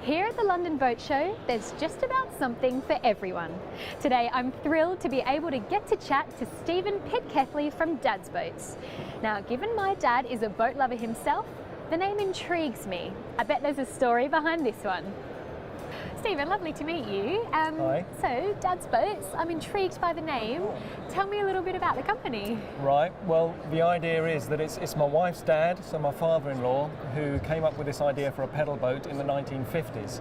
Here at the London Boat Show, there's just about something for everyone. Today, I'm thrilled to be able to get to chat to Stephen Pitcairnley from Dad's Boats. Now, given my dad is a boat lover himself, the name intrigues me. I bet there's a story behind this one. Stephen, lovely to meet you. Hi. So, Dad's Boats, I'm intrigued by the name. Tell me a little bit about the company. Right, well, the idea is that it's my wife's dad, so my father-in-law, who came up with this idea for a pedal boat in the 1950s.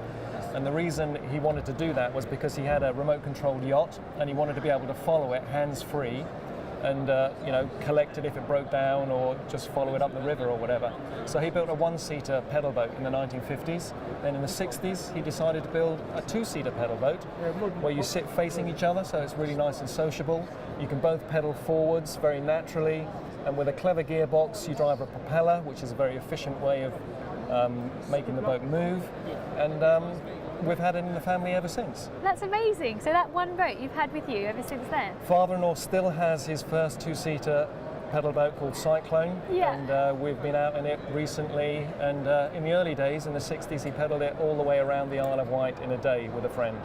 And the reason he wanted to do that was because he had a remote-controlled yacht and he wanted to be able to follow it hands-free and collect it if it broke down or just follow it up the river or whatever. So he built a one-seater pedal boat in the 1950s. Then in the 60s he decided to build a two-seater pedal boat where you sit facing each other, so it's really nice and sociable. You can both pedal forwards very naturally, and with a clever gearbox you drive a propeller, which is a very efficient way of making the boat move. And we've had it in the family ever since. That's amazing. So that one boat you've had with you ever since then? Father-in-law still has his first two-seater pedal boat called Cyclone, and we've been out in it recently, and in the early days, in the 60s, he pedaled it all the way around the Isle of Wight in a day with a friend.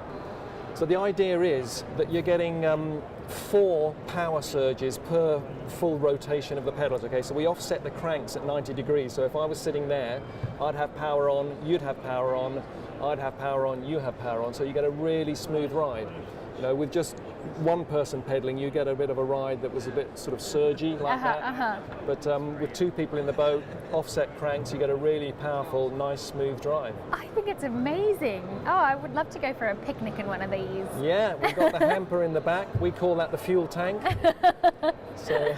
So the idea is that you're getting 4 power surges per full rotation of the pedals, okay? So we offset the cranks at 90 degrees, so if I was sitting there, I'd have power on, you'd have power on, I'd have power on, you have power on, so you get a really smooth ride. You know, with just one person pedaling, you get a bit of a ride that was a bit sort of surgy like that. But with 2 people in the boat, offset cranks, you get a really powerful, nice, smooth drive. I think it's amazing. Oh, I would love to go for a picnic in one of these. Yeah, we've got the hamper in the back. We call that the fuel tank. So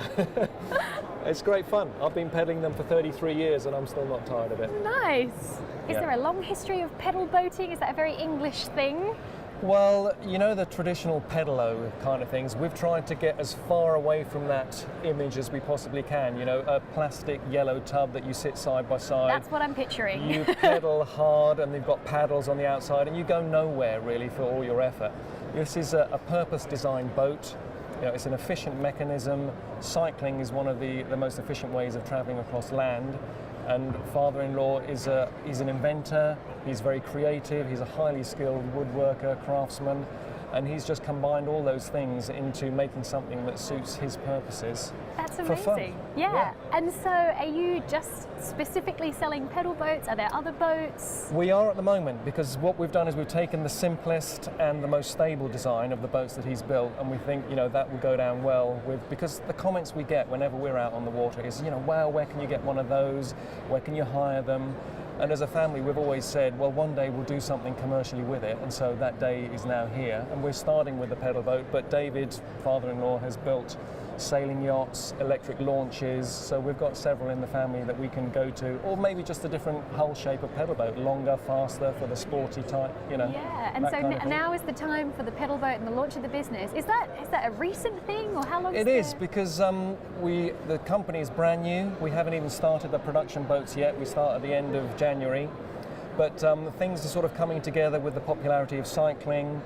it's great fun. I've been pedaling them for 33 years and I'm still not tired of it. Nice. Is there a long history of pedal boating? Is that a very English thing? Well, you know, the traditional pedalo kind of things, we've tried to get as far away from that image as we possibly can. You know, a plastic yellow tub that you sit side by side. That's what I'm picturing. You pedal hard and they've got paddles on the outside and you go nowhere really for all your effort. This is a purpose-designed boat. You know, it's an efficient mechanism. Cycling is one of the most efficient ways of traveling across land. And father-in-law is he's an inventor, he's very creative, he's a highly skilled woodworker, craftsman, and he's just combined all those things into making something that suits his purposes. That's for fun. amazing. Yeah. And so are you just specifically selling pedal boats? Are there other boats? We are at the moment, because what we've done is we've taken the simplest and the most stable design of the boats that he's built, and we think, you know, that will go down well because the comments we get whenever we're out on the water is, you know, wow, where can you get one of those? Where can you hire them? And as a family, we've always said, well, one day we'll do something commercially with it, and so that day is now here. And we're starting with the pedal boat, but David, father-in-law, has built sailing yachts, electric launches, so we've got several in the family that we can go to, or maybe just a different hull shape of pedal boat, longer, faster, for the sporty type, you know. Yeah, and so now is the time for the pedal boat and the launch of the business. Is that a recent thing, or how long? It is, because the company is brand new. We haven't even started the production boats yet. We start at the end of January, but things are sort of coming together with the popularity of cycling,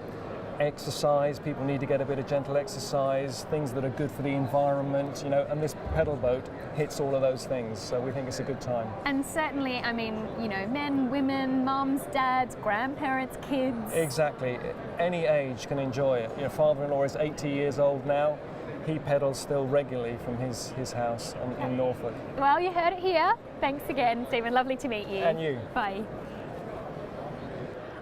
exercise. People need to get a bit of gentle exercise, things that are good for the environment, you know, and this pedal boat hits all of those things, so we think it's a good time. And certainly, I mean, you know, men, women, mums, dads, grandparents, kids. Exactly, any age can enjoy it. You know, father-in-law is 80 years old now. He pedals still regularly from his house in Norfolk. Well, you heard it here. Thanks again, Stephen. Lovely to meet you. And you. Bye.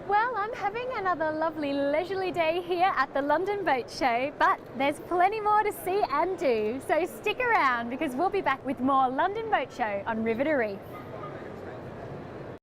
Well, I'm having another lovely leisurely day here at the London Boat Show, but there's plenty more to see and do, so stick around because we'll be back with more London Boat Show on River to Reef.